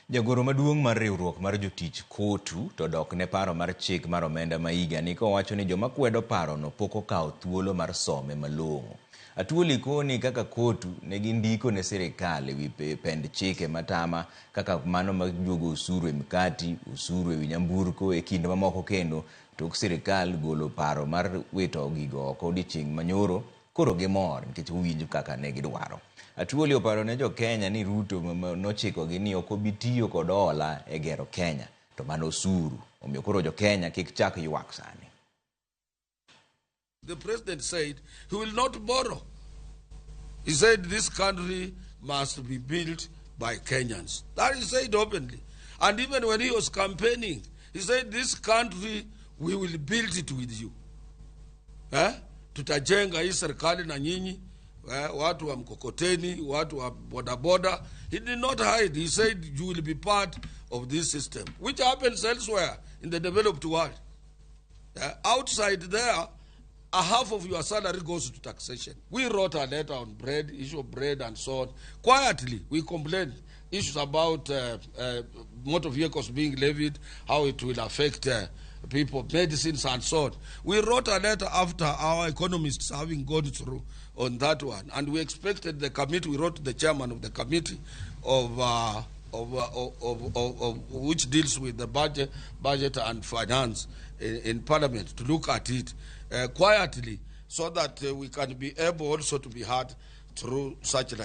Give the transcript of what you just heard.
Jagoro maduong' mar riwruok mar jotich kotu to dok ne paro mar chik mar omenda ma higa ni kowacho ni joma kwedo paro no pok okawo thuolo mar some malong'o. Atwoli koni kaka kotu ne gindiko ne sirikal ewi pend chike matama kaka mano majuogo osuru e mkati, osuru e nyamburko e kind mamoko kendo tok sirikal golo paro mar wito gigo oko odiochieng' manyoro koro gimor nikech owinjo kaka ne gidwaro. Atwoli oparo ne Jokenya ni Ruto nochiko gi ni ok obi tiyo kod hola e gero Kenya to mano osuru. Omiyo koro Jokenya kik chak ywak sani. The president said he will not borrow. He said this country must be built by Kenyans. That he said openly. And even when he was campaigning, he said this country, we will build it with you. Tutajenga hii serikali na nyinyi, watu wa mkokoteni, watu wa bodaboda. He did not hide. He said you will be part of this system, which happens elsewhere in the developed world. Outside there, a half of your salary goes to taxation. We wrote a letter on bread, issue of bread and so on. Quietly, we complained issues about motor vehicles being levied, how it will affect people, medicines and so on. We wrote a letter after our economists having gone through on that one, and we expected the committee. We wrote to the chairman of the committee of which deals with the budget and finance in Parliament to look at it quietly, so that we can be able also to be heard through such like